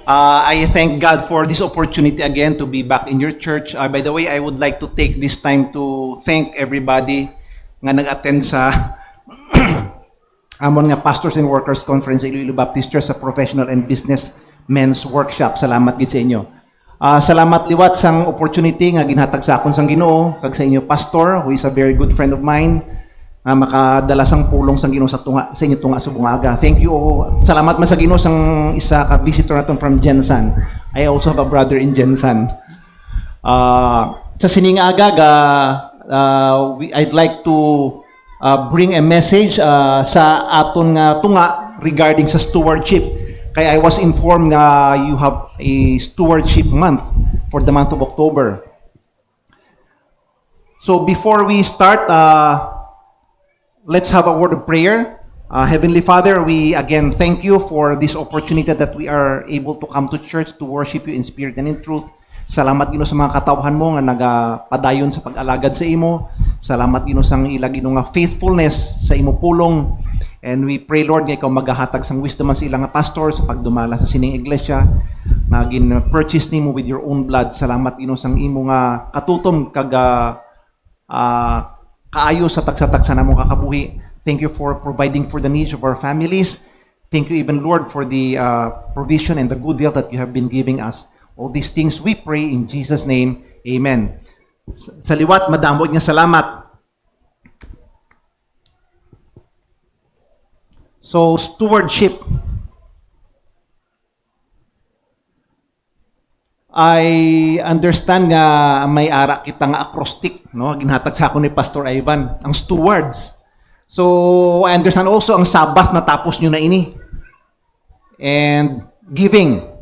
I thank God for this opportunity again to be back in your church. By the way, I would like to take this time to thank everybody nga nag-attend sa amon nga Pastors and Workers Conference sa Iloilo Baptist Church sa Professional and Business Men's Workshop. Salamat gid sa inyo. Salamat liwat sang opportunity nga ginhatag sa akon sang Ginoo kag sa inyo pastor who is a very good friend of mine. Makadala sang pulong sang Ginoo sa inyo tunga sa bungaga. Thank you. Salamat man sa Ginoo sang isa ka visitor naton from Jensan. I also have a brother in Jensan. Sa siningaga I'd like to bring a message sa aton nga tunga regarding sa stewardship. Kaya I was informed na you have a stewardship month for the month of October. So before we start, let's have a word of prayer. Heavenly Father, we again thank you for this opportunity that we are able to come to church to worship you in spirit and in truth. Salamat Ginoo sa mga katawhan mo nga nagapadayon sa pag-alagad sa imo. Salamat Ginoo sang ila Ginoo nga faithfulness sa imo pulong. And we pray Lord nga ikaw magahatag sang wisdom sa ilang nga pastor sa pagdumala sa sining iglesia. Magin purchase nimo with your own blood. Salamat Ginoo sang imo nga katutom kag kaayo sa tagsa-tagsa namong kakabuhi. Thank you for providing for the needs of our families. Thank you even Lord for the provision and the good deal that you have been giving us. All these things we pray in Jesus' name. Amen. Sa liwat, madamog nga salamat. So, stewardship. I understand nga may ara kita nga acrostic, no? Ginhatag sa ako ni Pastor Ivan, ang stewards. So, I understand also ang Sabbath na tapos nyo na ini. And giving.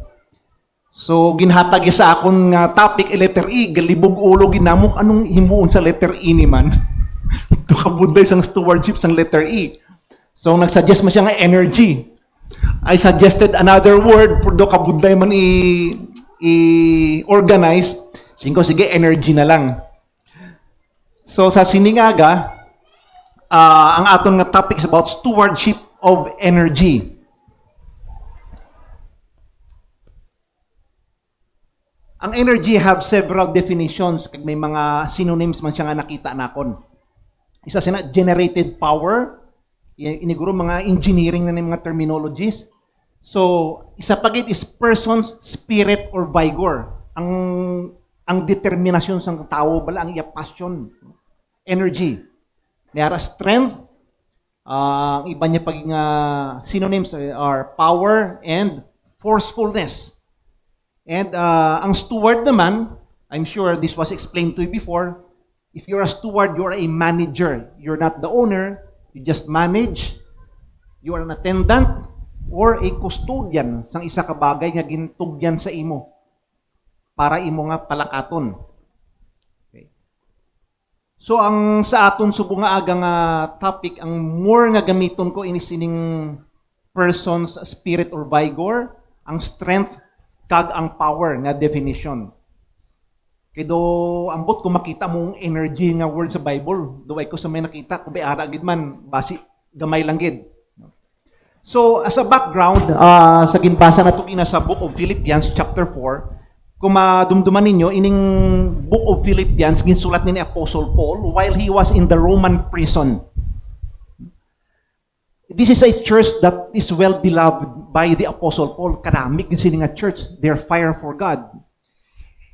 So, ginhatag sa akong topic, letter E, galibog ulo ginamok, anong himuon sa letter E ni man? Ito kabunday sang stewardship sang letter E. So, nagsuggest mo siya nga energy. I suggested another word, pero do kabunday man i-organize. Sige, energy na lang. So, sa siningaga, ang aton nga topic is about stewardship of energy. Ang energy have several definitions, kag may mga synonyms man siya nga nakita nakon. Isa sina generated power, iniguro mga engineering na mga terminologies. So, isa pagit is person's spirit or vigor. Ang determinasyon sang tao bala ang iya passion, energy. Mayara strength, ang iba niya paging synonyms are power and forcefulness. And ang steward naman, I'm sure this was explained to you before, if you're a steward, you're a manager. You're not the owner, you just manage. You are an attendant or a custodian sang isa ka bagay nga gintugyan sa imo para imo nga palakaton. Okay. So ang sa aton subong nga aga nga topic, ang more nga gamiton ko ini sining person's spirit or vigor, ang strength kag ang power nga definition. Kaya do ambot ko makita mong energy nga word sa Bible, duway ko sa may nakita, kung may ara gid man, basi gamay lang gid. So, as a background, sa ginbasa na ito sa Book of Philippians, chapter 4, kung madumduman ninyo, ining Book of Philippians, ginsulat ni Apostle Paul while he was in the Roman prison. This is a church that is well beloved by the Apostle Paul. Kadamig din sila nga church. They're fire for God.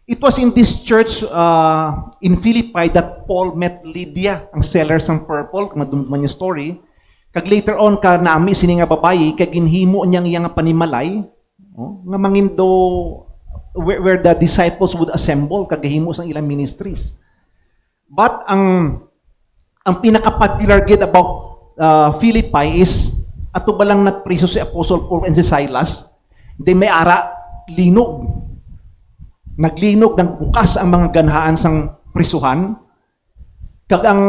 It was in this church in Philippi that Paul met Lydia, ang seller ng purple, kung madumduman yung story. Kag later on, nami sini nga babayi, kag ginhimo niyang iyang panimalay, nga mangindo where the disciples would assemble, kag gahimo sang ilang ministries. But ang pinaka-popular gid about Philippi is ato ba lang nagpriso si Apostle Paul and si Silas, hindi may ara linog. Naglinog ng bukas ang mga ganhaan sang prisuhan. Kag ang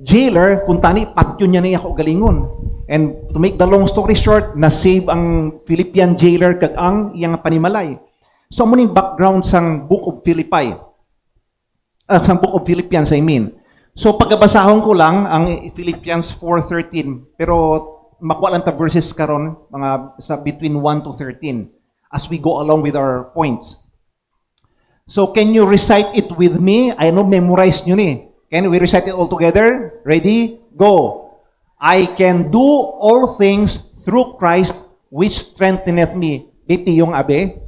jailer, kung tani, patyo niya niya ako galingon. And to make the long story short, na-save ang Philippian jailer kag ang iyang panimalay. So, muning background sang Book of Philippi. Sang Book of Philippians, I mean. So, pagkabasahon ko lang ang Philippians 4:13. Pero, makuha lang ta verses karon mga sa between 1 to 13. as we go along with our points. So, can you recite it with me? I know, memorize nyo ni. Can we recite it all together? Ready? Go. I can do all things through Christ which strengtheneth me. BP yung abe.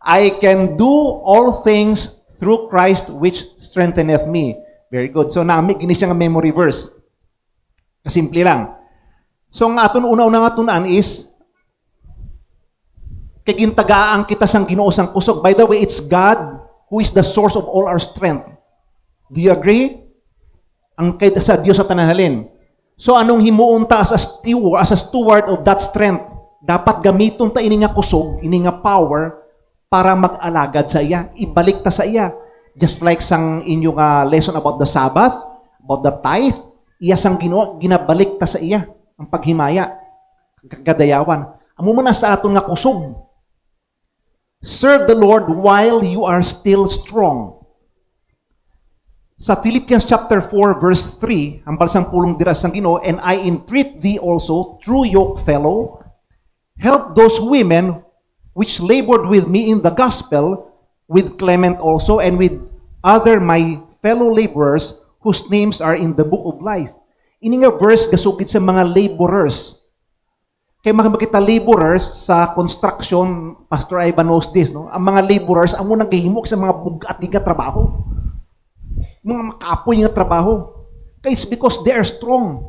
I can do all things through Christ which strengtheneth me. Very good. So, nami, gini siya nga memory verse. Kasimple lang. So, ang aton una-una nga tunaan is, kagintagaan kita sang Ginoo sang kusog. By the way, it's God who is the source of all our strength. Do you agree? Ang kay sa Dios sa tananhalin. So anong himuon ta as a steward of that strength? Dapat gamiton ta ini nga kusog, ini nga power para mag-alagad sa iya, ibalik ta sa iya. Just like sang inyong lesson about the Sabbath, about the tithe, iya sang Ginoo ginabalik ta sa iya ang paghimaya, kagadayawan. Amo man sa aton nga kusog. Serve the Lord while you are still strong. Sa Philippians chapter 4 verse 3, ang balsang pulong dira sang Ginoo, and I entreat thee also through yoke fellow, help those women which labored with me in the gospel, with Clement also, and with other my fellow laborers whose names are in the book of life. Ini nga verse gasugid sa mga laborers. Kaya makita laborers sa construction, Pastor Ivan knows this, no? Ang mga laborers, amo naghihimok sa mga bugat nga trabaho. Mga makapoy nga trabaho. Kaya it's because they are strong.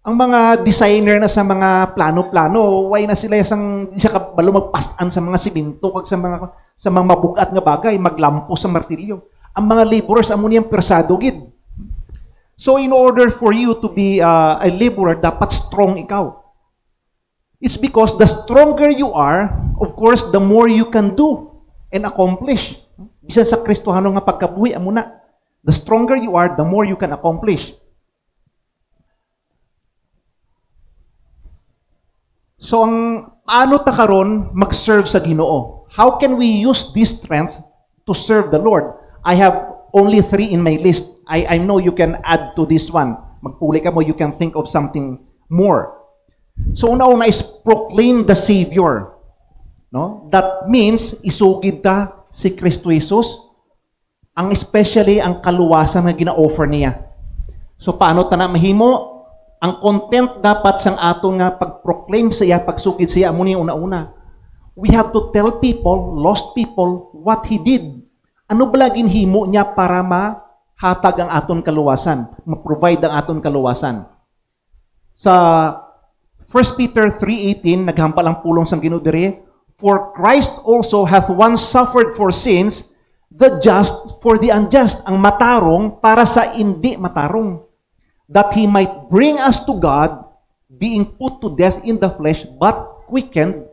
Ang mga designer na sa mga plano-plano, why na sila isa kabalo magpastaan sa mga siminto, kag sa mga mabugat nga bagay, maglampo sa martilyo. Ang mga laborers, amo niyang persado gid. So in order for you to be a laborer, dapat strong ikaw. It's because the stronger you are, of course, the more you can do and accomplish. Bisan sa Kristohano nga pagkabuhi, amo na. The stronger you are, the more you can accomplish. So, paano ta karon mag-serve sa Ginoo? How can we use this strength to serve the Lord? I have only 3 in my list. I know you can add to this one. Magpuli ka mo, you can think of something more. So, una-una is proclaim the Savior. No? That means, isugid ta si Kristo Jesus, ang especially ang kaluwasan na gina-offer niya. So, paano ta na mahimo? Ang content dapat sang ato nga pag-proclaim sa iya, pagsugid sa iya, muna yung una-una. We have to tell people, lost people, what He did. Ano ba laging himo niya para mahatag ang aton kaluwasan, ma-provide ang aton kaluwasan. Sa 1 Peter 3:18, naghambal ang pulong sang Ginoo diri, for Christ also hath once suffered for sins, the just for the unjust, ang matarong para sa hindi matarong, that He might bring us to God, being put to death in the flesh, but quickened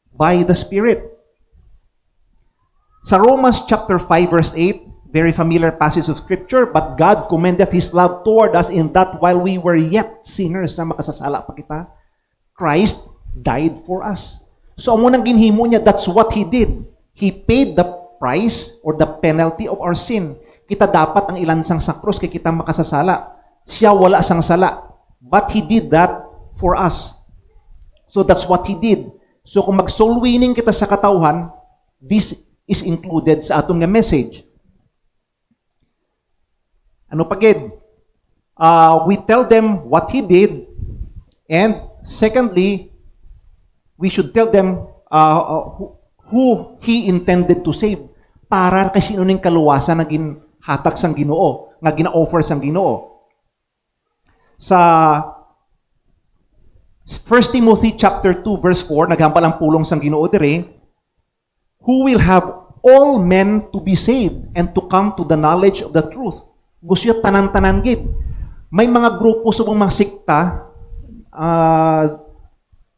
by the Spirit. Sa Romans chapter 5 verse 8, very familiar passage of Scripture, but God commendeth His love toward us in that while we were yet sinners, na makasasala pa kita, Christ died for us. So, ang munang ginhimo niya, that's what He did. He paid the price or the penalty of our sin. Kita dapat ang ilansang sa krus kay kita makasasala. Siya wala sang sala. But He did that for us. So, that's what He did. So, kung mag-soul winning kita sa katawhan, this is included sa atong nga message. Ano pagid? We tell them what He did, and secondly, we should tell them who He intended to save. Para kay sino ning kaluwasan na ginhatag sang Ginoo, nga gina-offer sang Ginoo. Sa 1 Timothy chapter 2 verse 4, naghambal ang pulong sang Ginoo diri, who will have all men to be saved and to come to the knowledge of the truth. Gusto yung tanan-tanan gid. May mga grupo sa mga sikta,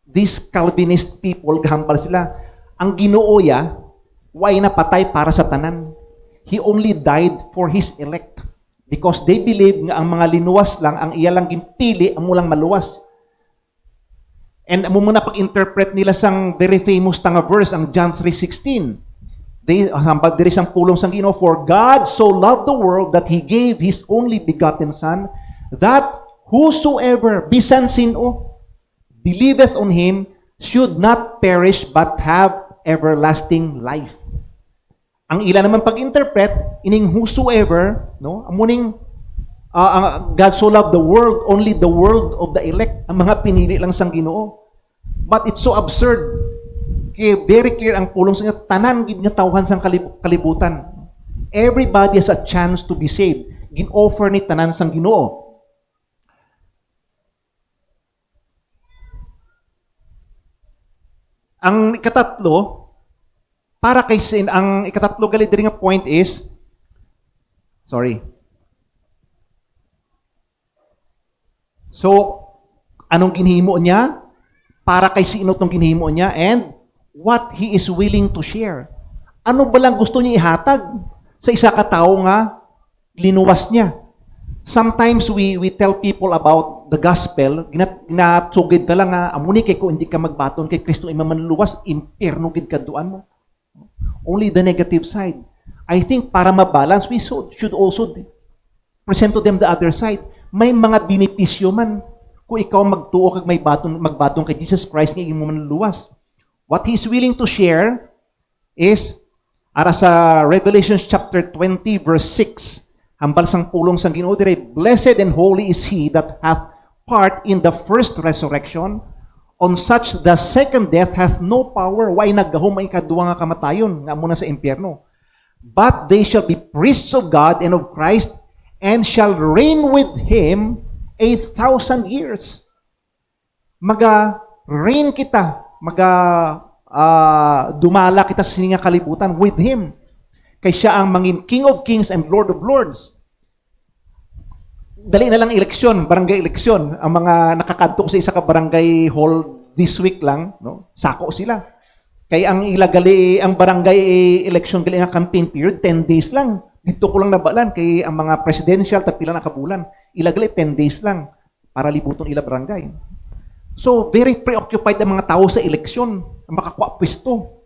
these Calvinist people, gahambal sila, ang Ginoo ya, why na patay para sa tanan. He only died for His elect. Because they believe nga ang mga linuwas lang, ang iya lang gimpili, amo lang maluwas. And amo muna pag-interpret nila sang very famous tanga verse, ang John 3:16. Hambal diri sang pulong sang Ginoo, for God so loved the world that He gave His only begotten Son, that whosoever bisan sino believeth on Him should not perish but have everlasting life. Ang ila naman pag-interpret, ining whosoever, no? Amuning God so loved the world, only the world of the elect, ang mga pinili lang sang Ginoo. But it's so absurd. Kaya very clear ang pulong sa inyo, tanan gid nga tawhan sang kalibutan. Everybody has a chance to be saved. Gin-offer ni tanan sang Ginoo. Ang ikatatlo, para kay sin, ang ikatatlo gali diri nga point is, so, anong ginhimo niya? Para kay sino tong ginhimo niya? And what he is willing to share. Ano ba lang gusto niya ihatag sa isa ka tawo nga linuwas niya? Sometimes we tell people about the gospel, ginatsugid ka lang nga, amuni kay ko hindi ka magbaton kay Kristo imamanluwas, impierno gid kaduan mo. Only the negative side. I think para mabalance, we should also present to them the other side. May mga benepisyo man kung ikaw magtuo kag may magbaton kay Jesus Christ nga imo manluwas. What he is willing to share is ara sa Revelation chapter 20 verse 6, hambal sang pulong sang Ginoo dire, blessed and holy is he that hath part in the first resurrection. On such the second death hath no power. Why naggahom ay kadua nga kamatayon nga muna sa impyerno. But they shall be priests of God and of Christ, and shall reign with him 1,000 years. Maga-reign kita, dumala kita sa sininga kalibutan with him. Kay siya ang mangin King of Kings and Lord of Lords. Dali na lang eleksyon, barangay eleksyon. Ang mga nakakadto sa isa ka barangay hall this week lang, no? Sako sila. Kay ang ilagali ang barangay election gali nga campaign period 10 days lang. Dito ko lang nabalan kay ang mga presidential tapila na kabulan. Ilagali 10 days lang para libuton ila barangay. So very preoccupied ang mga tao sa eleksyon, makakuha pwesto.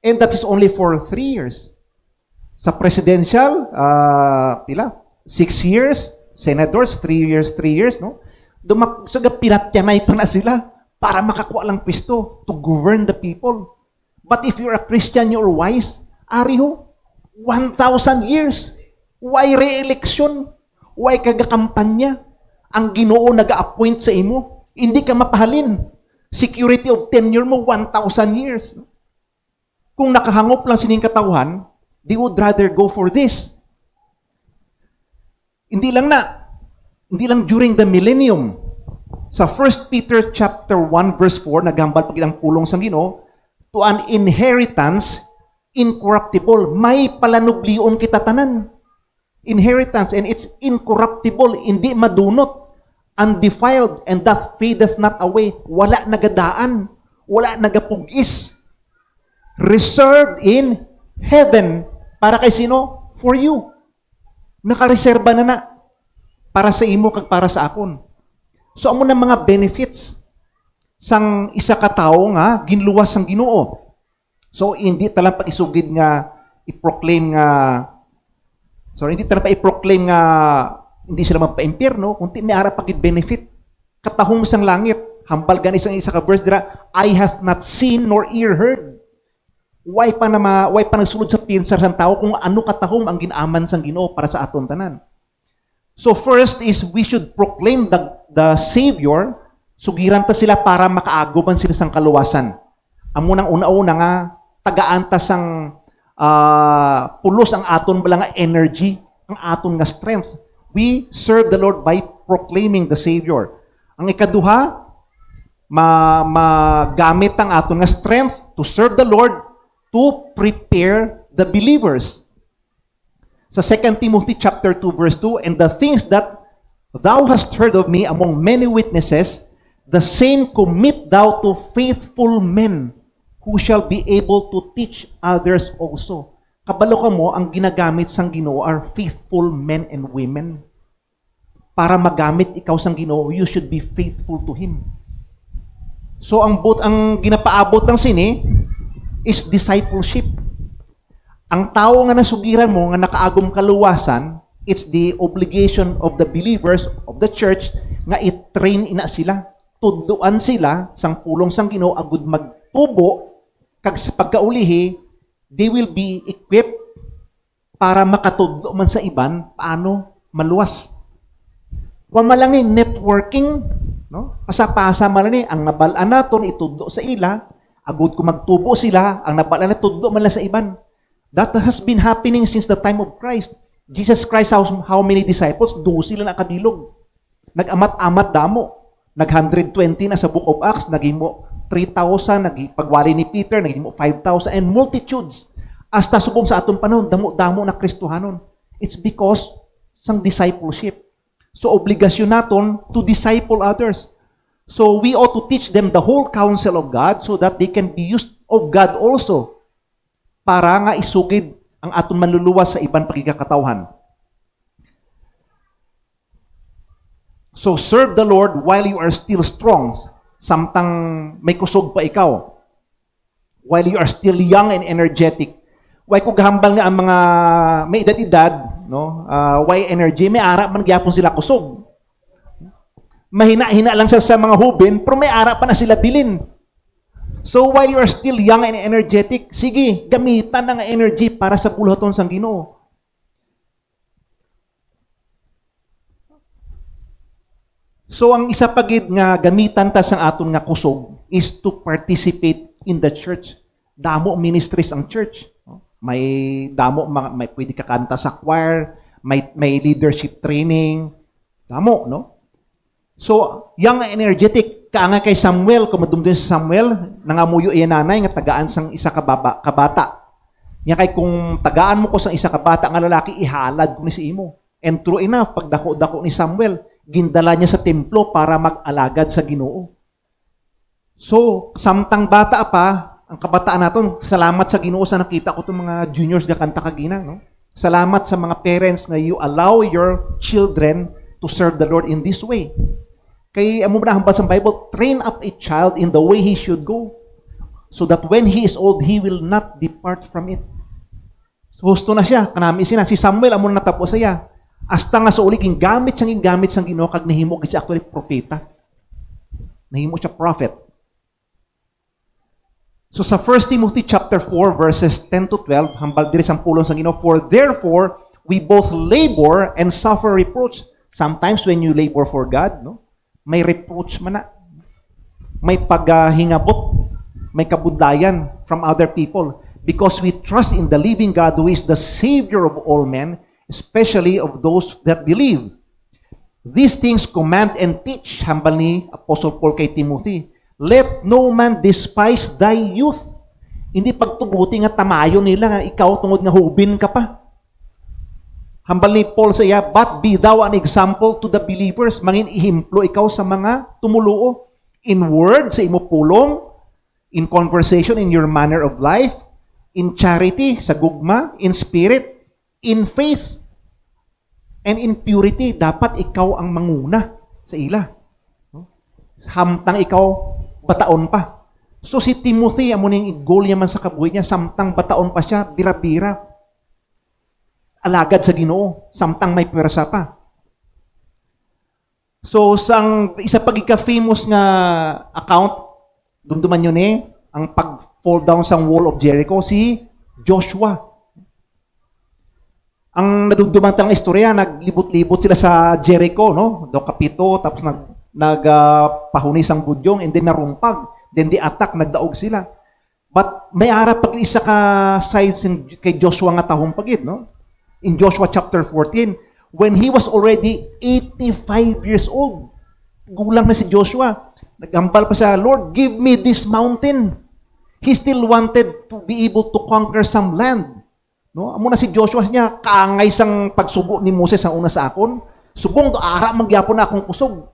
And that is only for 3 years. Sa presidential, 6 years. Senators, 3 years, no? Pinatyanay pa na sila para makakuha lang pwesto to govern the people. But if you're a Christian, you're wise, ariho, 1,000 years. Why re-election? Why kagakampanya? Ang Ginoo naga-appoint sa imo. Hindi ka mapahalin. Security of tenure mo, 1,000 years. Kung nakahangop lang sining katawhan, they would rather go for this. Hindi lang during the millennium. Sa 1 Peter chapter 1 verse 4, naghambal pag ilang pulong sang Ginoo, to an inheritance incorruptible. May palanublion kita tanan. Inheritance, and it's incorruptible, hindi madunot, undefiled, and that fadeth not away. Wala nagadaan, wala nagapugis. Reserved in heaven. Para kay sino? For you. Nakareserba na para sa imo kag para sa akon. So amo na mga benefits sang isa ka tawo nga ginluwas sang Ginoo. So hindi talang pag-isugid nga i-proclaim nga hindi sila magpa-impyerno, kundi may ara pagid benefit. Katahom sang langit, hambal gani sang isa ka verse dira, I have not seen nor ear heard. Why pa nagsulod sa pinsar sang tao kung ano katahom ang ginaman sang Ginoo para sa aton tanan. So first is we should proclaim the Savior, sugiran pa sila para makaagoban sila sang kaluwasan. Amo nang una-una nga tagaan ta sang pulos ang aton bala nga energy, ang aton nga strength. We serve the Lord by proclaiming the Savior. Ang ikaduha, magamit ang aton nga strength to serve the Lord, to prepare the believers. Sa 2 Timothy chapter 2 verse 2, and the things that thou hast heard of me among many witnesses, the same commit thou to faithful men who shall be able to teach others also. Kabalo ka mo, ang ginagamit sang Ginoo are faithful men and women. Para magamit ikaw sang Ginoo, you should be faithful to Him. So ang ginapaabot ng sini is discipleship. Ang tao nga nasugiran mo, nga nakaagom kaluwasan, it's the obligation of the believers of the church nga i-train ina sila. tudloan sila sang pulong sang Ginoo agud magtubo kag sa pagkaulihi they will be equipped para makatudlo man sa iban paano maluwas. Kung malangin networking, no? Pasapasa man ni ang nabalaan naton itudlo sa ila, agud ko magtubo sila, ang nabalaan na tudlo man lang sa iban. That has been happening since the time of Christ. Jesus Christ, how many disciples? 12 sila nakabilog. Nag-amat-amat damo. Nag-120 na sa Book of Acts, naging mo 3,000, pagwali ni Peter, naging mo 5,000, and multitudes. Hasta subong sa atong panahon, damo-damo na Kristohanon. It's because sang discipleship. So, obligasyon naton to disciple others. So, we ought to teach them the whole counsel of God so that they can be used of God also para nga isugid ang atong manluluwas sa ibang pagkakatawhan. So, serve the Lord while you are still strong. Samtang may kusog pa ikaw. While you are still young and energetic. Why kung gahambal nga ang mga may edad-edad, no? Why energy, may ara man gyapon sila kusog. Mahina-hina lang sa mga hubin, pero may ara pa na sila bilin. So while you are still young and energetic, sige, gamitan ng energy para sa pulhaton sang Ginoo. So ang isa pagid nga gamitan ta sang aton nga kusog is to participate in the church. Damo ministries ang church. May damo, may pwede ka kanta sa choir, may leadership training. Damo, no? So, young and energetic, kaanga kay Samuel, kumadumdum sa Samuel, nangamuyo iya nanay nga tagaan sang isa ka bata. Nya kay kung tagaan mo ko sang isa ka bata nga lalaki, ihalad ko ni si imo. And true enough, pagdako-dako ni Samuel, gindala niya sa templo para mag-alagad sa Ginoo. So, samtang bata pa, ang kabataan naton, salamat sa Ginoo sa nakita ko itong mga juniors nga kanta kagina, no? Salamat sa mga parents nga you allow your children to serve the Lord in this way. Kay amo na hambal sa Bible, train up a child in the way he should go, so that when he is old, he will not depart from it. So, husto na siya, kanami siya. Si Samuel, amo na natapos siya. Hasta nga sa uli, gamit sang Ginoo kag nahimo siya actually propeta. Nahimo siya prophet. So sa 1 Timothy chapter 4 verses 10 to 12, hambal diri sang pulong sang Ginoo, for therefore we both labor and suffer reproach. Sometimes when you labor for God, no, may reproach man na. May paghingabot, may kabudlayan from other people because we trust in the living God who is the Savior of all men, especially of those that believe. These things command and teach, hambal ni Apostle Paul kay Timothy. Let no man despise thy youth. Hindi pagtubuti nga tamayo nila nga ikaw tungod nga hubin ka pa. Hambal ni Paul sa iya, but be thou an example to the believers. Mangin ihimplo ikaw sa mga tumuluo. In word, sa imo pulong, in conversation, in your manner of life, in charity, sa gugma, in spirit, in faith, and in purity. Dapat ikaw ang manguna sa ila. Hamtang ikaw bataon pa. So si Timothy, amo ning goal niya man sa kabuhi niya, samtang bataon pa siya, bira-bira. Alagad sa Ginoo, samtang may pwersa pa. So sang isa pag ika-famous nga account, dumduman yun ang pag-fall down sang wall of Jericho, si Joshua. Ang nadugduman talang istorya, naglibot-libot sila sa Jericho, no? Do kapito, tapos nagpahunis ang budyong, and then narumpag. Then the attack, nagdaog sila. But may ara pag isa ka sides kay Joshua nga tahong pagid, no? In Joshua chapter 14, when he was already 85 years old, gulang na si Joshua. Naghambal pa siya, Lord, give me this mountain. He still wanted to be able to conquer some land. No? Amo na si Joshua niya, kaangay sang pagsubo ni Moses ang una sa akon. Subong to, ara magyapon na akong kusog.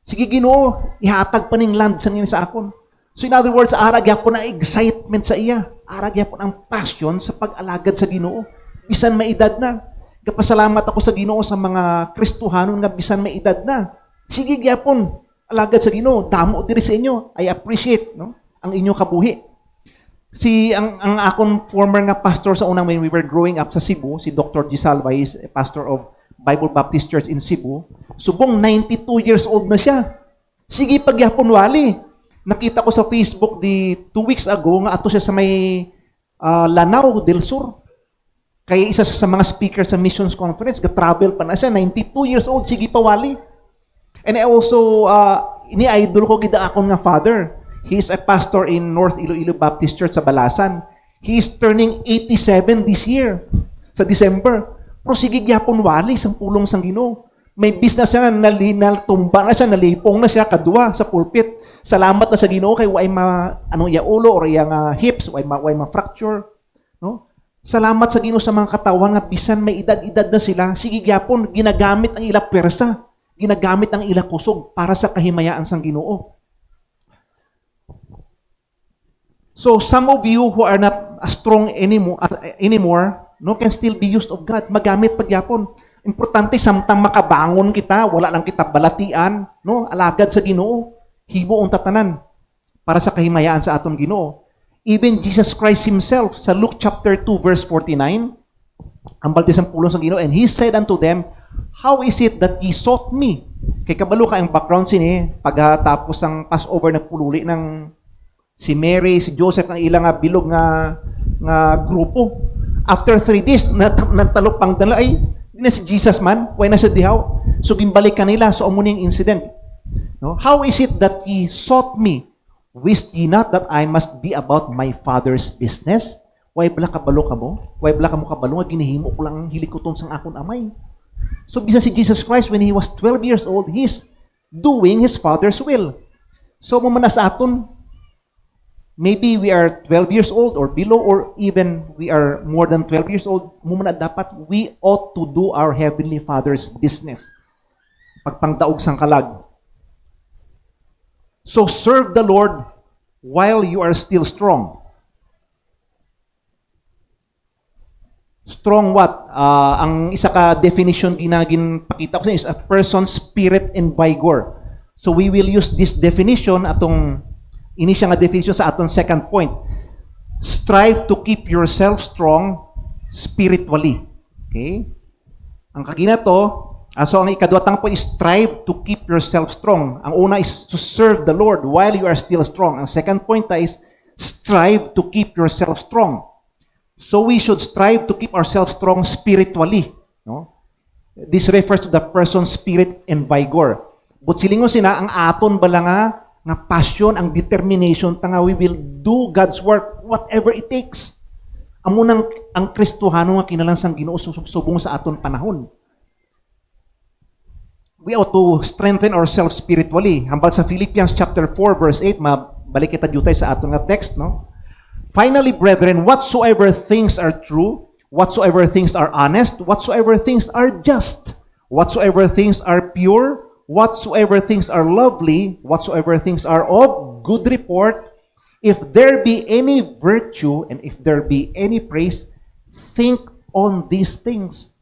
Sige Ginoo, ihatag pa ning land sa akon. So in other words, ara gyapon ang excitement sa iya. Ara gyapon ang passion sa pag-alagad sa Ginoo. Bisan may edad na. Kapasalamat ako sa Ginoo sa mga Kristohanon nga bisan may edad na. Sige gyapon, alagad sa Ginoo. Damo diri sa inyo. I appreciate, no, ang inyong kabuhi. Ang akong former nga pastor sa unang when we were growing up sa Cebu, si Dr. Gisalva is a pastor of Bible Baptist Church in Cebu. Subong 92 years old na siya. Sige pagyapon wali. Nakita ko sa Facebook 2 weeks ago nga ato siya sa may Lanao del Sur. Kaya isa sa mga speaker sa missions conference, ga-travel pa na siya, 92 years old, sige pa wali. And I also, ini-idol ko gida akong nga father. He is a pastor in North Iloilo Baptist Church sa Balasan. He is turning 87 this year, sa December. Pero sige gyapon wali, sang pulong sang Ginoo. May business siya, tumba na siya, nalipong na siya, kadua sa pulpit. Salamat na sa Ginoo kay way ya ulo or yang hips, way ma fracture, no? Salamat sa Ginoo sa mga katawan nga bisan may edad-edad na sila, sige gyapon ginagamit ang ila pwersa, ginagamit ang ila kusog para sa kahimayaan sang Ginoo. So some of you who are not as strong anymore, no, can still be used of God. Magamit pagyapon. Importante samtang makabangon kita, wala lang kita balatian, no, alagad sa Ginoo. Hibo ang tatanan para sa kahimayaan sa aton Ginoo. Even Jesus Christ himself sa Luke chapter 2 verse 49, ang baltisang pulong sa Ginoo, and he said unto them, how is it that ye sought me? Kay kabalo ka ang background sini paghatapos ang Passover na pululi ng si Mary, si Joseph, ang ilang bilog nga grupo. After 3 days, natalok pang dala, ay, di na si Jesus man, why na sa dihaw? So, gimbalik kanila, so amuning incident. No? How is it that ye sought me? Wist ye not that I must be about my Father's business? Why bala kabalo ka mo? Why bala ka mo kabalo nga ginihimo ko lang hilikuton sang akon amay? So, bisa si Jesus Christ, when He was 12 years old, He's doing His Father's will. So, mumana sa aton, maybe we are 12 years old or below, or even we are more than 12 years old, mumana dapat we ought to do our Heavenly Father's business. Pagpangdaog sang kalag. So serve the Lord while you are still strong. Strong what? Ang isa ka definition ginagin pakita ko sa is a person's spirit and vigor. So we will use this definition atong ini siya nga definition sa atong second point. Strive to keep yourself strong spiritually. Okay? Ang kagina to, so ang ikaduwatang po is strive to keep yourself strong. Ang una is to serve the Lord while you are still strong. Ang second point is strive to keep yourself strong. So we should strive to keep ourselves strong spiritually. No? This refers to the person's spirit and vigor. But silingon sina, ang aton bala nga passion, ang determination, tanga we will do God's work whatever it takes. Amunang ang Kristohano nga kinalang sang Ginoo subong sa aton panahon. We ought to strengthen ourselves spiritually. Hambal sa Philippians chapter 4 verse 8, mabalik kita jutay sa aton nga text, no? Finally, brethren, whatsoever things are true, whatsoever things are honest, whatsoever things are just, whatsoever things are pure, whatsoever things are lovely, whatsoever things are of good report, if there be any virtue and if there be any praise, think on these things.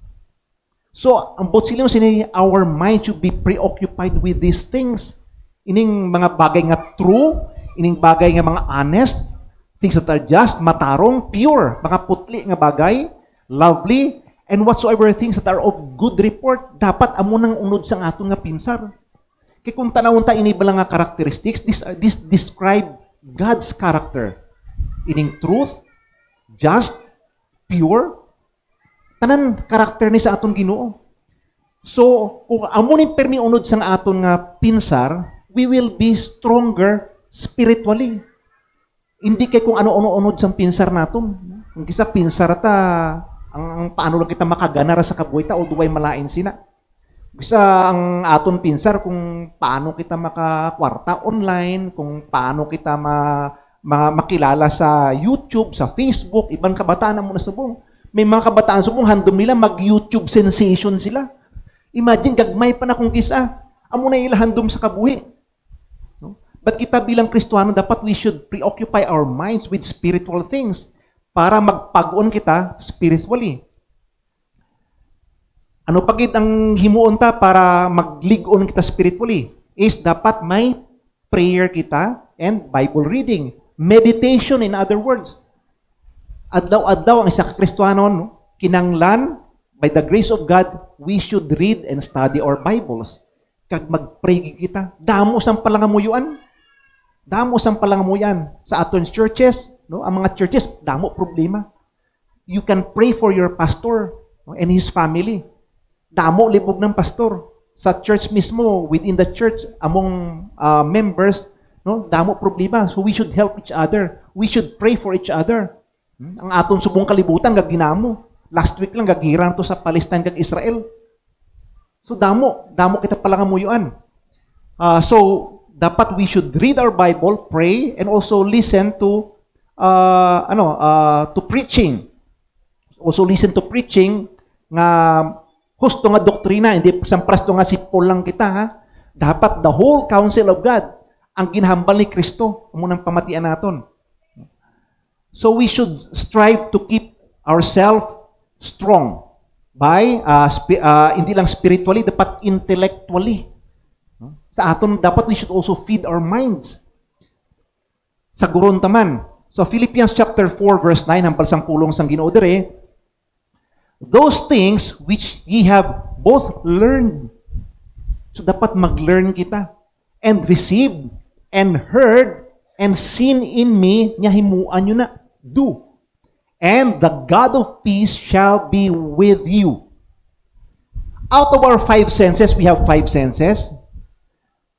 So, ang botsilyo sini, our mind should be preoccupied with these things. Ining mga bagay nga true, ining bagay nga mga honest, things that are just, matarong, pure, mga putli nga bagay, lovely, and whatsoever things that are of good report, dapat amo nang unod sa aton nga pinsar. Kaya kung tanawon ta ini bala nga characteristics, this describe God's character. Ining truth, just, pure, tanan karakter ni sa aton Ginoo. So, kung amo ning permi unod sa aton nga pinsar, we will be stronger spiritually. Hindi kay kung ano-ano unod sa pinsar naton. Kung kisa pinsar ta, ang paano lang kita makagana sa kabuhay ta, although ay malain sina. Kisa ang aton pinsar kung paano kita makakwarta online, kung paano kita makilala sa YouTube, sa Facebook, ibang kabataan mo na subong. May mga kabataan subong, handom nila mag-YouTube sensation sila. Imagine, gagmay pa na kung kisa. Amo na ilahandom sa kabuhi. No? But kita bilang Kristiyano, dapat we should preoccupy our minds with spiritual things para magpag-on kita spiritually. Ano pagit ang himuon ta para mag-lig-on kita spiritually? Is dapat may prayer kita and Bible reading. Meditation, in other words. Adlaw-adlaw ang isa ka Kristiyano, kinanglan, by the grace of God, we should read and study our Bibles. kag mag-pray kita. Damo sang palangamuyuan. Damo sang palangamuyan sa aton churches, no? Ang mga churches damo problema. You can pray for your pastor, no? And his family. Damo libog ng pastor sa church mismo, within the church, among members, no? Damo problema. So we should help each other. We should pray for each other. Ang aton subong kalibutan kag ginamo. Last week lang gagirang to sa Palestine kag Israel. So damo kita palangamuyuan. So dapat we should read our Bible, pray, and also listen to to preaching. Also listen to preaching nga husto nga doktrina, hindi samprasto nga sipol lang kita, ha. Dapat the whole counsel of God ang ginhambal ni Kristo amo nang pamatian naton. So we should strive to keep ourselves strong by hindi lang spiritually, dapat intellectually. Sa aton dapat we should also feed our minds. Sa guron taman. So Philippians chapter 4 verse 9 hambal sang pulong sang Ginoo dire, those things which ye have both learned. So dapat mag-learn kita and received and heard and seen in me, nya himuan nyo na. Do. And the God of peace shall be with you. Out of our five senses, we have five senses.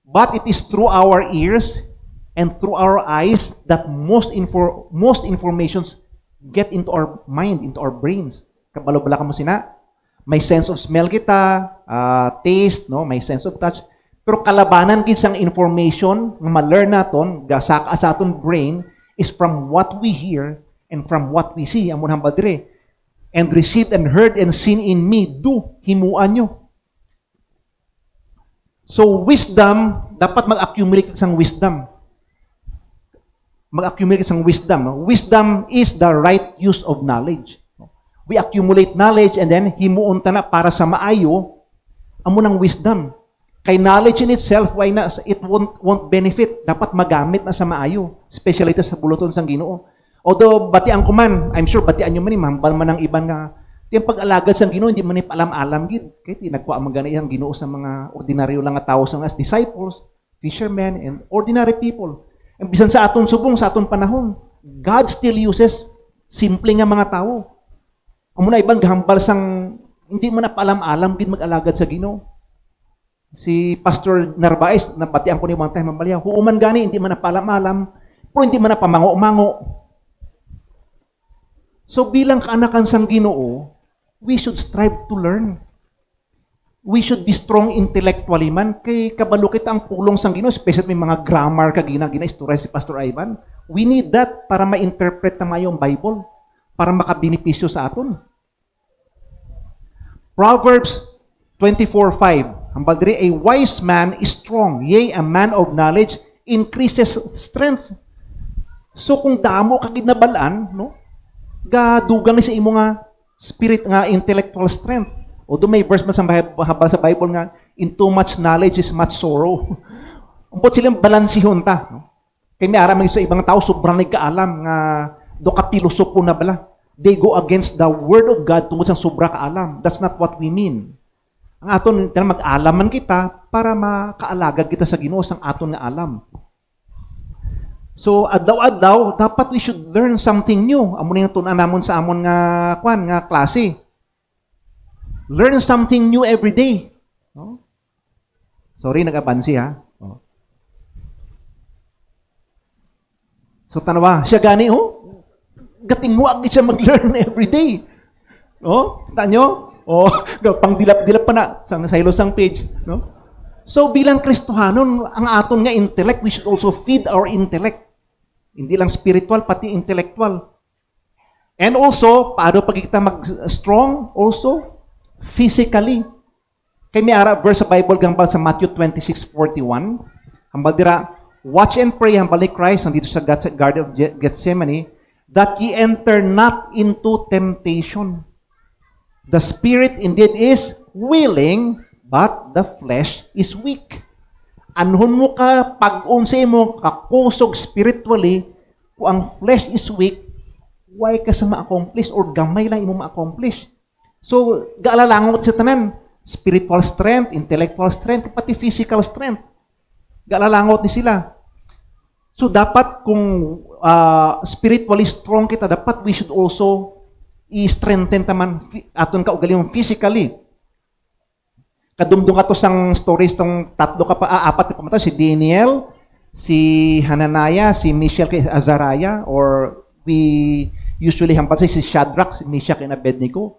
But it is through our ears and through our eyes that most informations get into our mind, into our brains. Kabalo-bala ka mo sina. May sense of smell kita, taste, no? May sense of touch. Pero kalabanan kisang information nga ma-learn naton, gasaka sa aton brain, is from what we hear and from what we see. Amon hambal dire. And received and heard and seen in me, do, himuan nyo. So wisdom, dapat mag-accumulate isang wisdom. Mag-accumulate isang wisdom. No? Wisdom is the right use of knowledge. We accumulate knowledge and then himuon ta na para sa maayo amo ng wisdom. Kay knowledge in itself, why na it won't benefit. Dapat magamit na sa maayo, especially sa buluton sang Ginoo. Although batian ko man, I'm sure batian nyo man mahambal man ang iban nga tiyang pag-alagad sang Ginoo hindi man ni paalam-alam gid. Kay tinagwa man gani ang Ginoo sa mga ordinaryo lang nga tawo sang as disciples, fishermen and ordinary people. And bisan sa aton subong sa aton panahon, God still uses simple nga mga tawo. Amo na ibang gahambal sang hindi man na paalam-alam gid mag-alagad sa Ginoo. Si Pastor Narvaez, nabatian ko ni one time mambalya, huuman gani hindi man na paalam-alam, pero hindi man na pamango-mango. So bilang kaanakan sang Ginoo, we should strive to learn. We should be strong intellectually man. Kay kabalo kita ang pulong sang Ginoo, especially may mga grammar ka gina-istorya si Pastor Ivan. We need that para ma-interpret na mayo ang Bible, para makabenepisyo sa aton. Proverbs 24:5. Hambal diri, a wise man is strong, yea, a man of knowledge increases strength. So kung damo ka gid nabalaan, no? Gadugang ni sa imo nga spirit nga intellectual strength. Although may verse man sa Bible nga, in too much knowledge is much sorrow. Umpot silang balansihon ta. No? Kaya may aram sa ibang tao, sobrang nagkaalam nga do ka pilosopo na bala. They go against the word of God tungkol sa sobra kaalam. That's not what we mean. Ang aton, mag-alaman kita para makaalagad kita sa Ginoo sang aton nga alam. So, adlaw-adlaw, dapat we should learn something new. Amo ning tun-an namon sa amon nga klase. Learn something new every day. No? Sorry, nag-abansi ha. Oh. So, tanawa, siya gani, gatingwag siya mag-learn every day. No? Tanyo? Pang dilap-dilap pa na sa ilosang page. No? So, bilang Kristohanon, ang aton nga intellect, we should also feed our intellect. Hindi lang spiritual, pati intellectual. And also, paano pag kita mag-strong? Also, physically. Kay may ara verse sa Bible gambal sa Matthew 26:41. Hambal dira, watch and pray, hambal ni Christ, nandito sa Garden of Gethsemane, that ye enter not into temptation. The spirit indeed is willing, but the flesh is weak. Anhon mo ka, pag-unsay mo, kakusog spiritually, kung ang flesh is weak, why ka sa ma-accomplish or gamay lang imo ma-accomplish. So, gaalalangot sa tanan. spiritual strength, intellectual strength, pati physical strength. Galalangot ni sila. So dapat kung spiritually strong kita, dapat we should also i-strengthen taman aton kaugalingon physically. Kadumdum ato sang stories tong apat na pamatay, si Daniel, si Hananiah, si Mishael kay Azariah, or we usually hambal si Shadrach, si Meshach and Abednego.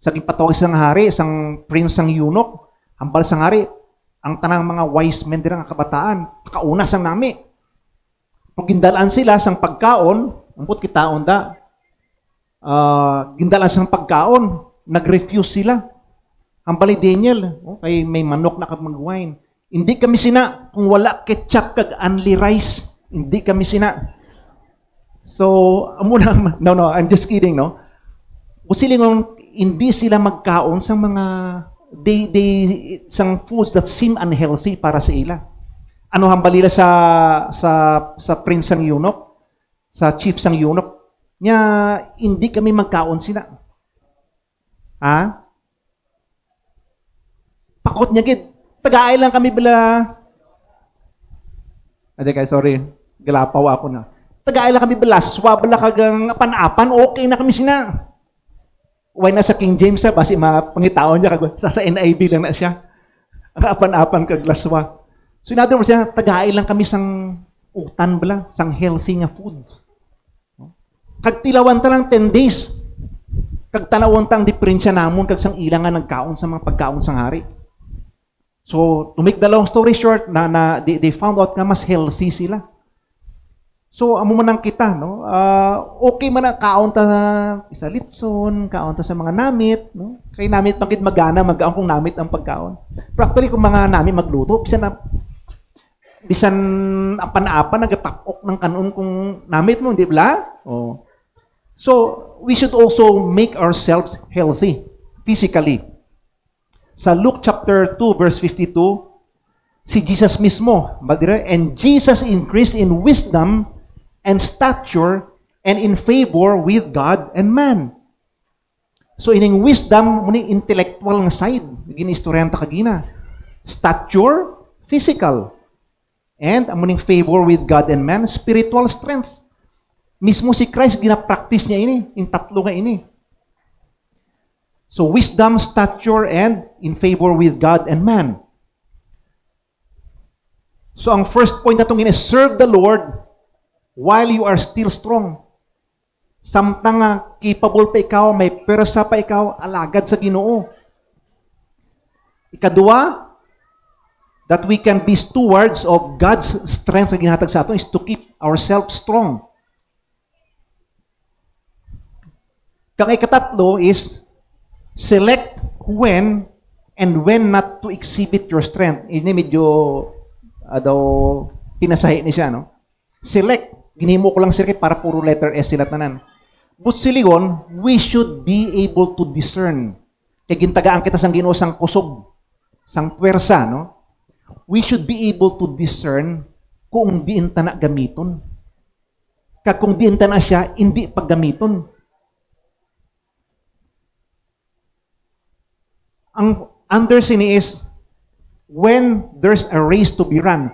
Sa patawag sang hari, isang prince sang eunuch, hambal sang hari, ang tanang mga wise men dirang kabataan, kauna sang nami. Pag gindalaan sila sang pagkaon, umpot kitaon da, gindalaan sang pagkaon, nag-refuse sila. Hambal ni Daniel, kay may manok na kag mag-wine. Hindi kami sina, kung wala ketchup kag only rice, hindi kami sina. So, no, I'm just kidding, no? Usilingon, hindi sila magkaon sa mga sang foods that seem unhealthy para sa ila. Ano hambalila sa prince sang eunuch, sa chief sang eunuch, nya hindi kami magkaon sila. Ha? Pakot niya gid. Tagaay lang kami bila. Ade kay sorry, galapaw ako na. Tagaay lang kami bila, swabla kagang apan-apan, okay na kami sina. Why na sa King James basi mapangitaon niya kag sa NIV lang na siya. Ang apan-apan kag laswa. So in other words, tagaay lang kami sang utan bala, sang healthy nga food. Kag tilawan ta lang 10 days. Kag tanawon tang diferensya namon kag sang ilang nga nagkaon sa mga pagkaon sang hari. So, to make the long story short, they found out nga mas healthy sila. So, amo man ang kita, no? Okay man ang kaon ta sa litson, kaon ta sa mga namit, no? Kay namit pagit magana, magaon kung namit ang pagkaon. Practically kung mga namit magluto, bisan apan-apan nagatapok ng kanon kung namit mo, di ba? Oh. So, we should also make ourselves healthy physically. Sa Luke chapter 2 verse 52, si Jesus mismo, and Jesus increased in wisdom and stature and in favor with God and man. So ining wisdom, muning intellectual nga side, ginistoryan ta kagina. Stature, physical. And muning favor with God and man, spiritual strength. Mismo si Christ gina-practice niya ini, in tatlo nga ini. So wisdom, stature, and in favor with God and man. So ang first point natong is serve the Lord while you are still strong. Samtang capable pa ikaw, may persa pa ikaw, alagad sa Ginoo. Ikadua, that we can be stewards of God's strength na ginahatag sa aton is to keep ourselves strong. Kang ikatatlo is select when and when not to exhibit your strength. Ini medyo pinasahi ni siya, no? Select. Ginimo ko lang sila para puro letter S sila tanan. But siligon, we should be able to discern. Kaya gintagaan kita sang Ginoo sang kusog, sang puwersa, no? We should be able to discern kung diin ta na gamiton. Kag kung diin ta na siya, hindi paggamiton. Ang undersini is when there's a race to be run.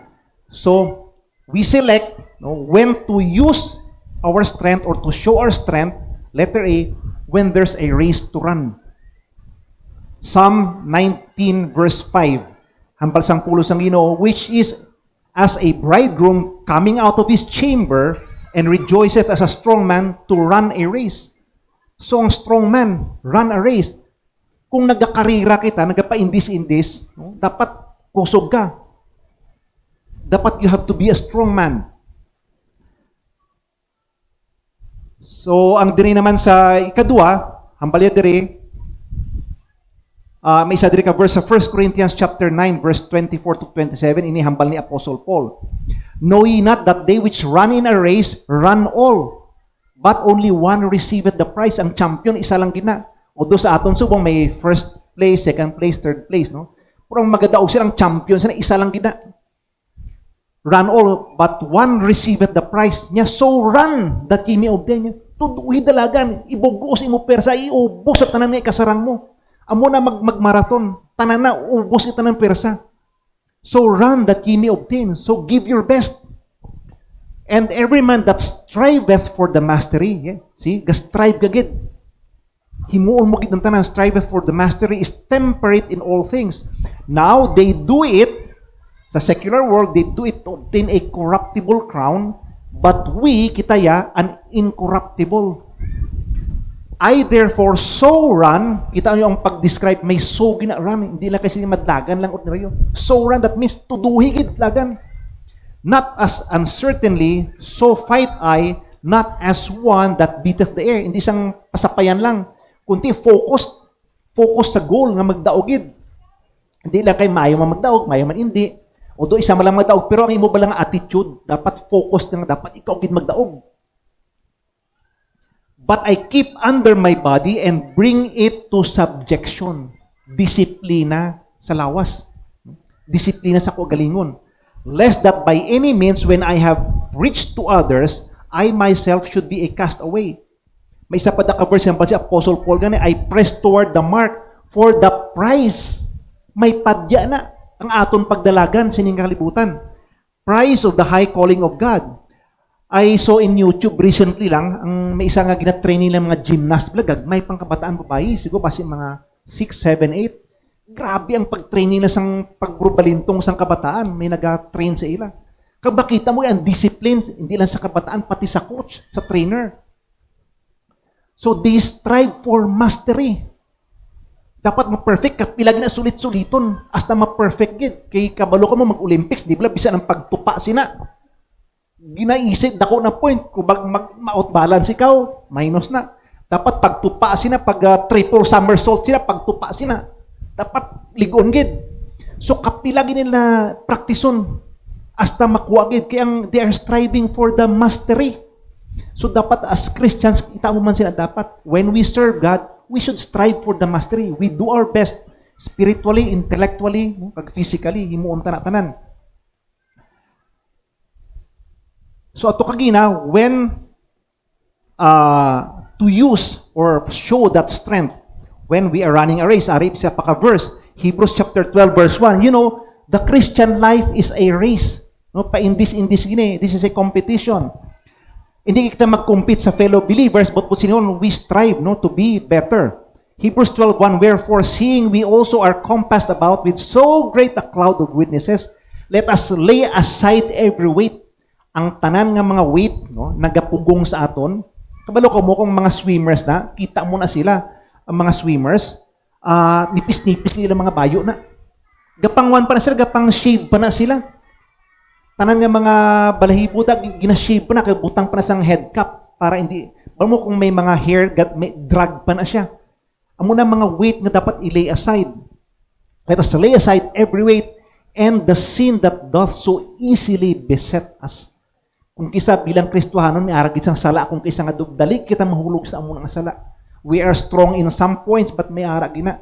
So, we select when to use our strength or to show our strength, letter A, when there's a race to run. Psalm 19 verse 5, hambal sang pulo sang Ginoo, which is as a bridegroom coming out of his chamber and rejoiceth as a strong man to run a race. So, ang strong man, run a race. Kung nagakarira kita, nagapa-indis-indis, no? Dapat kusog ka. Dapat you have to be a strong man. So, ang diri naman sa ikadua, hambalya diri, may isa diri ka verse sa 1 Corinthians chapter 9, verse 24 to 27, ini hambal ni Apostle Paul. Know ye not that they which run in a race, run all, but only one receiveth the prize. Ang champion, isa lang gina. O do sa aton subong may first place, second place, third place, no? Pero ang magadaog silang champion, sila isa lang gina. Run all, but one receiveth the prize niya. So run that ye may obtain niya. Tuduhi dalagan, ibugos imo persa, iubos sa tanan nga ikasarang mo. Amo na magmarathon. Tanan na, ubos ita ng persa. So run that ye may obtain. So give your best. And every man that striveth for the mastery, yeah, see, strive gagid. Himuon mo gid ng tanan, striveth for the mastery is temperate in all things. Now, they do it, sa secular world, they do it to obtain a corruptible crown, but we, kitaya, an incorruptible. I therefore so run, kita nyo ang pag-describe, may so gina-run, hindi lang kasi madlagan lang ordinaryo. So run, that means tuduhigid lagan. Not as uncertainly, so fight I, not as one that beateth the air. Hindi isang pasapayan lang, kundi focus sa goal nga magdaogid. Hindi lang kay mayo man magdaog, mayo man hindi. O do isa man lang magdaog, pero ang imo ba lang attitude, dapat focus nga dapat ikaw gid magdaog. But I keep under my body and bring it to subjection. Disiplina sa lawas. Disiplina sa kagalingon. Lest that by any means when I have preached to others, I myself should be a castaway. May isa pa da ka-verse yan pa si Apostle Paul gani, I press toward the mark for the prize. May padya na ang aton pagdalagan sining kalibutan. Prize of the high calling of God. I saw in YouTube recently lang, ang may isa nga gina-training ng mga gymnast blagag, may pangkabataan babae, siguro pa mga 6, 7, 8. Grabe ang pag-training na sang pagrubalintong sang kabataan, may nag-train sa ila. Kabakita mo yan, discipline, hindi lang sa kabataan, pati sa coach, sa trainer. So they strive for mastery. Dapat ma-perfect, kapilag na sulit-suliton, hasta ma-perfect gid. Kay kabalo ka mo mag-Olympics, di ba, bisan ang pagtupa sina. Ginaisip, dako na point, kung ma-outbalance ikaw, minus na. Dapat pagtupa sina, pag-triple somersault sila, pagtupa sina. Dapat ligon gid. So kapilag nila praktison, hasta makuha gid. Kaya they are striving for the mastery. So dapat as Christians, kita mo man sila dapat, when we serve God, we should strive for the mastery. We do our best, spiritually, intellectually, physically, himuon tanan. So ato kagina, when to use or show that strength, when we are running a race, arip sa paka-verse, Hebrews chapter 12 verse 1, you know, the Christian life is a race. No, pa in this gini, this is a competition. Hindi kita mag-compete sa fellow believers, but we strive to be better. Hebrews 12:1, wherefore, seeing we also are compassed about with so great a cloud of witnesses, let us lay aside every weight. Ang tanan nga mga weight, nagapugong sa aton. Kabalo ko mo kung mga swimmers na, kita mo na sila, ang mga swimmers, nipis-nipis nila mga bayo na. Gapangwan pa na sila, gapang shave pa na sila. Tanan nga mga balahibo gina-shave pa na, kaya butang pa na sang head cap para hindi, alam mo kung may mga hair, may drag pa na siya. Amo na mga weight nga dapat i-lay aside. Let us lay aside every weight and the sin that doth so easily beset us. Kung kisa bilang Kristohanon, may aragid sang sala, kung kisa nga dugdalik kita mahulog sa amo nga sala. We are strong in some points, but may aragid na.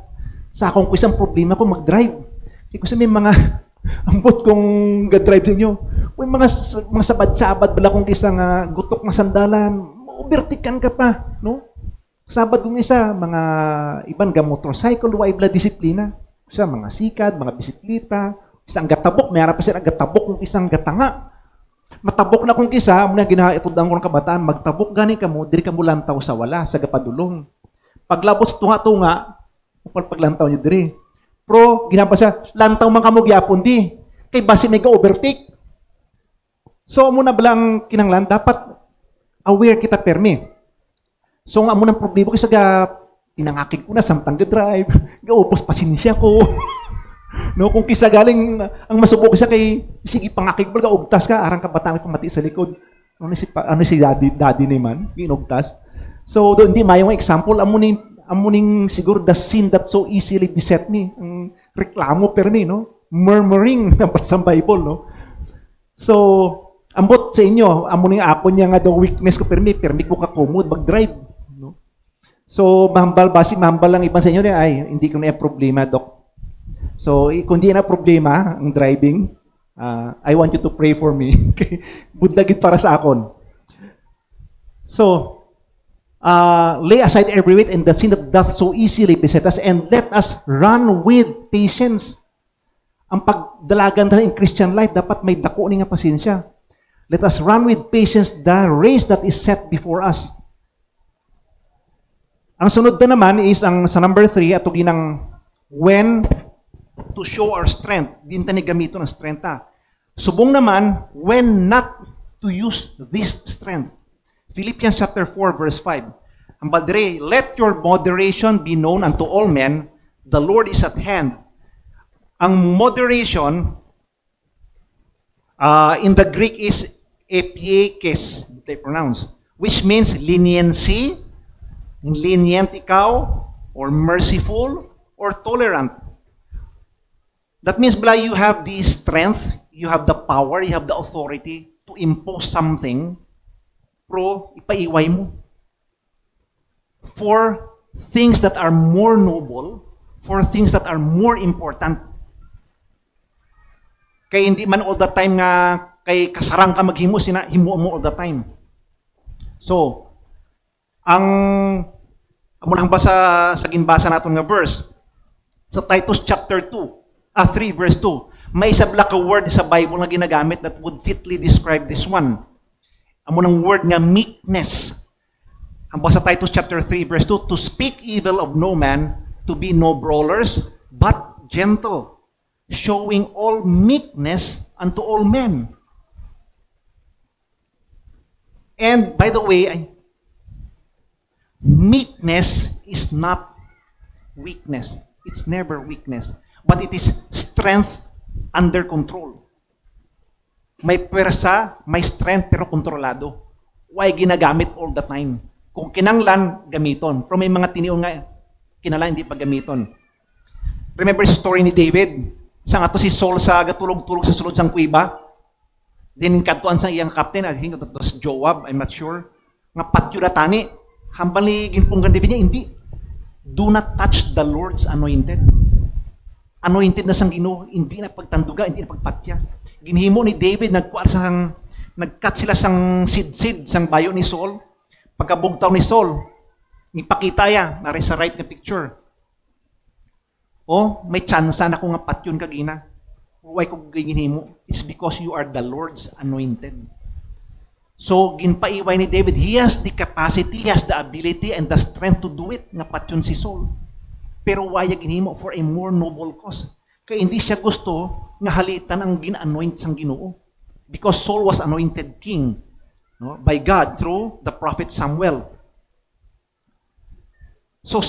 Sa akong kisang problema ko, mag-drive. Kasi may mga ambot kong ga-drive ninyo. May mga sabad-sabad bala kung isang gutok na sandalan, overtikan ka pa, no? Sabad kong isa, mga iban ga motorcycle, way bla disiplina. Isa mga sikad, mga bisikleta, isang gatabok, may harap pa sila gatabok kung isang gatanga. Matabok na kung kisa, muna ginaitudang ko ng kabataan, magtabok gani ka mo, diri ka mo lantaw sa wala, sa gapadulong. Paglabot tunga-tunga, paglantaw nyo diri. Pro, ginapa siya, lantaw man kamo gyapon di. Kay base may ga-overtake. So, muna balang kinanglan, dapat aware kita permi. So, nga muna problema ko sa pinangakig ko na, samtang ga-drive, ga-upos pasinsya ko. No, kung kisa galing, ang masubok isa kay, sige, pangakig mo, ga-ugtas ka, arang kabataan pamati sa likod. Ano si daddy naman, ginugtas. So, doon di mayong example, amuning siguro the sin that so easily beset me. Ang reklamo permi, no? Murmuring dapat sa Bible, no? So, ambot sa inyo, amuning ako niya nga the weakness ko permi ko kakumod mag-drive, no? So, mahambal lang iban sa inyo, ay, hindi ko na problema, Doc. So, kung di na problema ang driving, I want you to pray for me. Budlagit para sa akon. So, lay aside every weight and the sin that doth so easily beset us, and let us run with patience. Ang pagdalagan tayo in Christian life, dapat may dako ni nga pasensya. Let us run with patience the race that is set before us. Ang sunod na naman is ang sa number 3, ato ginang when to show our strength. Din ta ni gamito ng strength ta. Subong naman, when not to use this strength. Philippians chapter 4 verse 5. Ang badre, let your moderation be known unto all men, the Lord is at hand. Ang moderation in the Greek is epiekes, they pronounce, which means leniency, lenient ikaw, or merciful, or tolerant. That means, bala, you have the strength, you have the power, you have the authority to impose something, pero ipaiway mo. For things that are more noble, for things that are more important. Kaya hindi man all the time nga, kay kasarang ka maghimo, himo mo all the time. So, amo nang basa sa ginbasa naton nga verse sa Titus chapter 3 verse 2. May isa ka word sa Bible nga ginagamit that would fitly describe this one. Amo nang word nga meekness. Ang basa Titus chapter 3 verse 2, to speak evil of no man, to be no brawlers, but gentle, showing all meekness unto all men. And by the way, meekness is not weakness. It's never weakness. But it is strength under control. May pwersa, may strength, pero kontrolado. Why ginagamit all the time? Kung kinanglan, gamiton. Pero may mga tiniyon nga, kinala hindi pa gamiton. Remember sa story ni David? Isang ato si Saul sa gatulog-tulog sa sulod sang kuiba. Then katuan sa iyang captain, I think that was Joab, I'm not sure. Nga patyo na tani. Hambali ginpunggan David niya, hindi. Do not touch the Lord's anointed. Anointed na sang Ginoo, hindi na pagtanduga, hindi na pagpatya. Ginhimo ni David, nag-cut sila sang sid-sid, sang bayo ni Saul. Pagkabugtaw ni Saul, ipakita ya, nari sa right na picture. O, may tsansa na kung nga patyon kagina. Why ko ginhimo? It's because you are the Lord's anointed. So, ginpaiway ni David, he has the capacity, he has the ability, and the strength to do it, nga patyon si Saul. Pero waya ginhimo for a more noble cause. Kaya hindi siya gusto nga halitan ang gin-anoint sang Ginoo. Because Saul was anointed king, no, by God through the prophet Samuel. So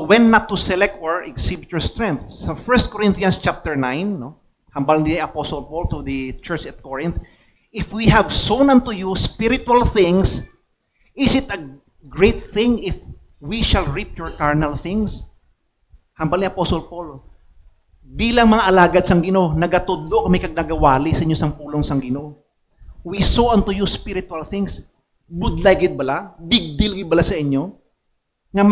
when not to select or exhibit your strength. So 1 Corinthians chapter 9, no, hambal ni Apostle Paul to the church at Corinth, if we have sown unto you spiritual things, is it a great thing if we shall reap your carnal things? Hambal ni Apostle Paul, bilang mga alagad sang Ginoo, nagatudlo kami kag nagawali sa inyo sang pulong sang Ginoo. We sow unto you spiritual things. Budlay gid bala? Big deal gid bala sa inyo? Nga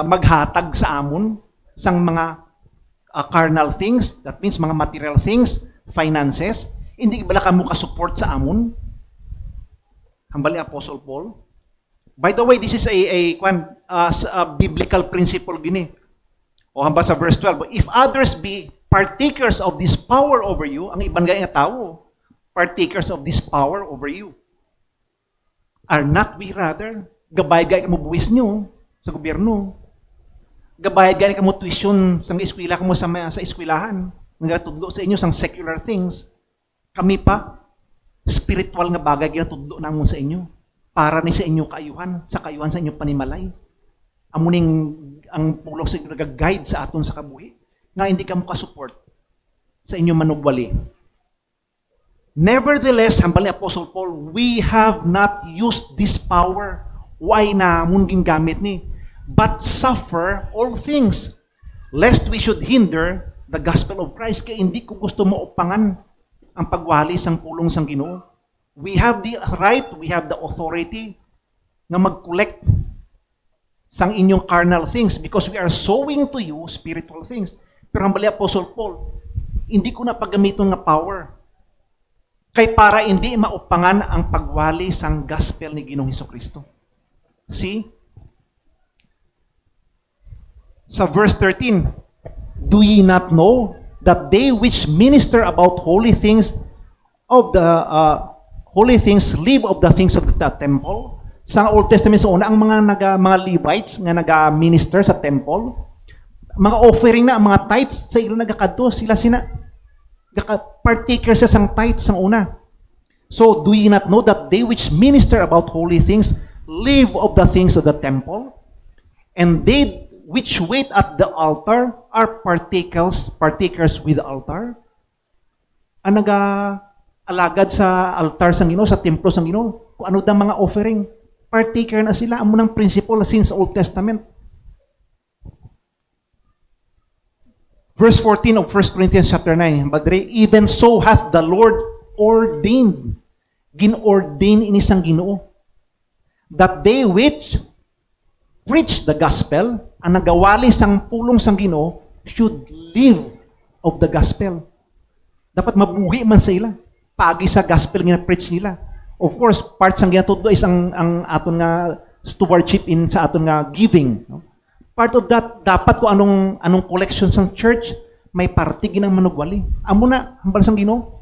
maghatag sa amon sang mga carnal things, that means mga material things, finances, hindi bala ka mo ka-support sa amon? Hambali Apostle Paul. By the way, this is a biblical principle gini. O hamba sa verse 12, if others be partakers of this power over you, ang ibang nga tao, partakers of this power over you, are not we rather, gabayad ka mo buwis nyo sa gobyerno, gabayad ka mo tuition sa eskwela ka mo sa eskwelahan, nagatudlo sa inyo sang secular things, kami pa, spiritual nga bagay ginatudlo namon sa inyo, para ni sa inyo kaayuhan, sa kaayuhan sa inyo panimalay. Amuning ang pulong sa inyo nag-guide sa aton sa kabuhi, nga hindi ka mo ka-support sa inyo manugwali. Nevertheless, hambal ni Apostle Paul, we have not used this power. Why na munging gamit ni? But suffer all things, lest we should hinder the gospel of Christ. Kaya hindi ko gusto mo upangan ang pagwali sang pulong sang Ginoo. We have the right, we have the authority na mag-collect sang inyong carnal things because we are sowing to you spiritual things. Pero hambali Apostle Paul, hindi ko na paggamiton nga power. Kay para hindi maupangan ang pagwali sang gospel ni Ginoong Hesukristo. See? Sa verse 13, do ye not know that they which minister about holy things live of the things of the temple? Sa Old Testament sa una, ang mga Levites nga naga-minister sa temple, mga offering na, mga tithes, sa ilo nagakadto, sila partaker sa sang tithes sang una. So, do ye not know that they which minister about holy things live of the things of the temple? And they which wait at the altar are partakers with the altar? Ang nag-alagad sa altar sang Ginoo, sa templo sang Ginoo, kung ano daw mga offering, partaker na sila. Amo nang principle since Old Testament. Verse 14 of 1 Corinthians chapter 9, Badre, even so hath the Lord ordained, ginordain ini sang Ginoo, that they which preach the gospel, ang nagawali sang pulong sang Ginoo, should live of the gospel. Dapat mabuhi man sa ila, pagi sa gospel nga preach nila. Of course, part sang ginatudlo is ang aton nga stewardship in sa aton nga giving. No? Part of that, dapat ko anong collection sang church, may parte ginang manugwali. Amo na, hambal sang Ginoo.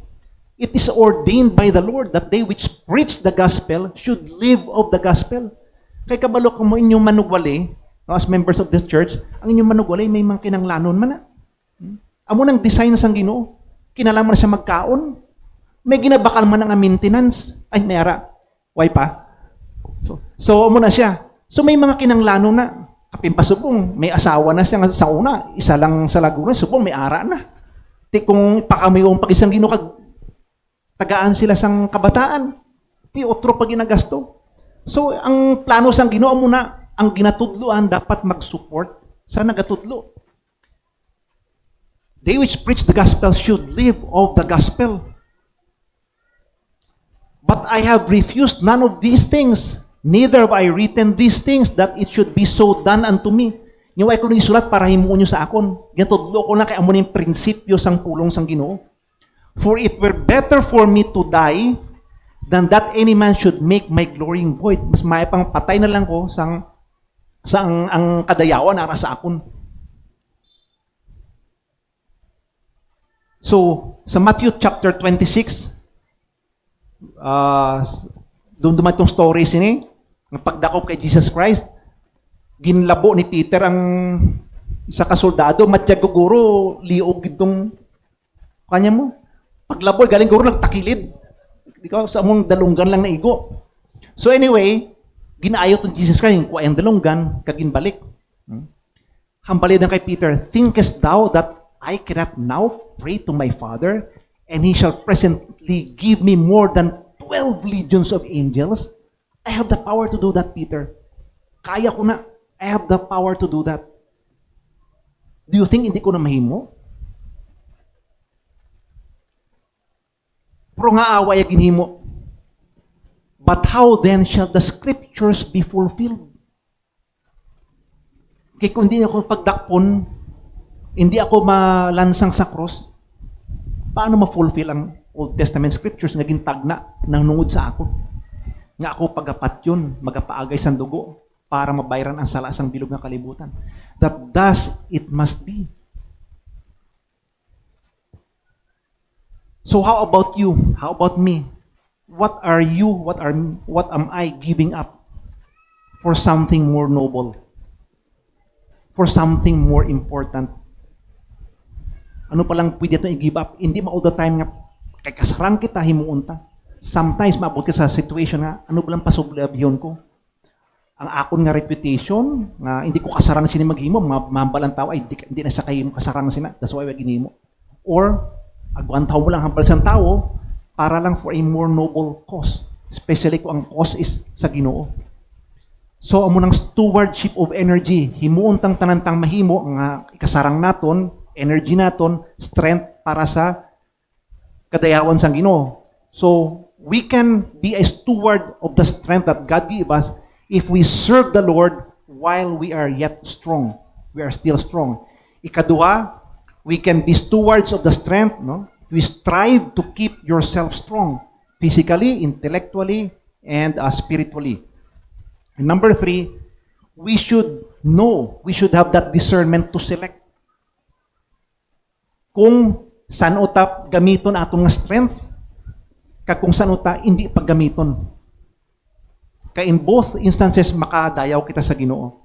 It is ordained by the Lord that they which preach the gospel should live of the gospel. Kay kabalo ko mo inyong manugwali, no, as members of this church, ang inyong manugwali may mga kinanglanon man na. Amo nang design sang Ginoo. Kinalaman siya magkaon. May ginabakal man ang maintenance. Ay, may ara. Why pa? So amo na siya. So may mga kinanglanon na. Kapimpa subong, may asawa na siya sa una, isa lang sa Laguna, subong may ara na. Ti kung pakamiwang pag-isang Ginoo kag tagaan sila sang kabataan, ti otro pag ginagasto. So ang plano sang Ginoo muna, ang ginatudloan dapat mag-support sa nagatudlo. They which preach the gospel should live of the gospel. But I have refused none of these things. Neither have I written these things that it should be so done unto me. Yung ay ko nang isulat para himuon nyo sa akon. Ginatudlo ko lang kay amo ning prinsipyo sang pulong sang Ginoo. For it were better for me to die than that any man should make my glory void. Mas maipang patay na lang ko sang ang kadayawan ara sa akon. So, sa Matthew chapter 26, doon duman itong stories ini, ng pagdakop kay Jesus Christ, ginlabo ni Peter ang isa ka soldado, matiyag guro, liog itong kanya mo. Paglabo, galing guro, nagtakilid. Di ka, sa among dalunggan lang na igo. So anyway, ginaayo itong Jesus Christ, yung kuwayang dalunggan, kaginbalik. Hambalid kay Peter, thinkest thou that I cannot now pray to my Father, and He shall presently give me more than 12 legions of angels? I have the power to do that, Peter. Kaya ko na. I have the power to do that. Do you think hindi ko na mahimo? Pero nga away ginhimo. But how then shall the scriptures be fulfilled? Kaya kung hindi ako pagdakpon, hindi ako malansang sa cross, paano ma-fulfill ang Old Testament scriptures nga gintagna nang nungod sa ako? Nga ako pagapat yun, magapaagay sang dugo para mabayaran ang sala sang bilog nga kalibutan. That thus it must be. So how about you? How about me? What are you? What am I giving up for something more noble? For something more important? Ano palang pwede ito i-give up? Hindi ma all the time nga kay kasarang kita himuunta. Sometimes maabot ka sa situation nga, ano ba lang pasoblabyon ko? Ang akon nga reputation, nga hindi ko kasarang sini maghimo, mahambalang tao, ay hindi na sa kayo kasarang sina, that's why ginimo. Or, agwan tao mo lang hambal sa tao, para lang for a more noble cause. Especially kung ang cause is sa Ginoo. So, amo ng stewardship of energy, himuon tang tanantang mahimo, nga ikasarang naton, energy naton, strength para sa kadayawan sang Ginoo. So, we can be a steward of the strength that God gave us if we serve the Lord while we are yet strong. We are still strong. Ikaduha, we can be stewards of the strength, no? We strive to keep yourself strong, physically, intellectually, and spiritually. And number 3, we should have that discernment to select. Kung saan uta gamiton atong nga strength, kag kung saan uta hindi paggamiton. Kaya in both instances, makadayaw kita sa Ginoo.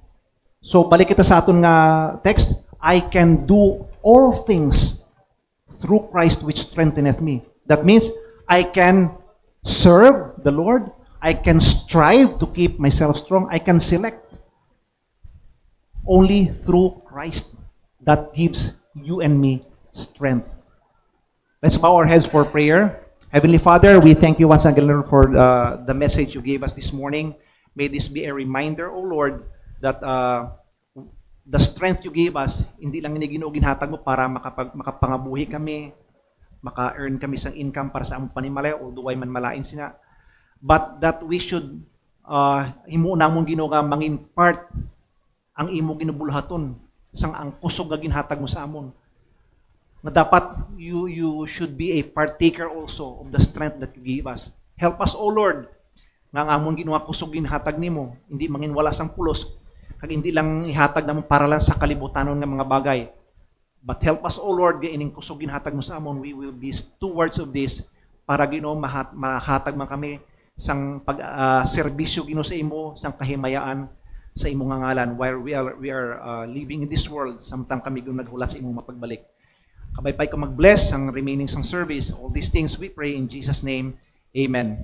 So, balik kita sa aton nga text, I can do all things through Christ which strengtheneth me. That means, I can serve the Lord, I can strive to keep myself strong, I can select only through Christ that gives you and me strength. Let's bow our heads for prayer. Heavenly Father, we thank you once again, Lord, for the message you gave us this morning. May this be a reminder, O Lord, that the strength you gave us, hindi lang ni Ginoo ginhatag mo para makapangabuhi kami, maka-earn kami sa income para sa among panimalay, although ay man malain sina, but that we should himuuna mong Ginoo nga mangin part ang imo ginubulhaton sang ang kusog nga ginhatag mo sa amon. Na dapat you should be a partaker also of the strength that you give us. Help us, O Lord, nga ang amon ginawa kusog ginhatag nimo, hindi mangin wala sang pulos, kag hindi lang ihatag namo para lang sa kalibutanon nga mga bagay. But help us, O Lord, nga ining kusog ginhatag mo sa amon, we will be stewards of this para Ginoo mahatag man kami sang serbisyo Ginoo sa imo, sang kahimayaan sa imong ngalan while we are living in this world samtang kami naghulat sa imong mapagbalik. Kabaypay ka mag-bless ang remaining sang service. All these things we pray in Jesus' name. Amen.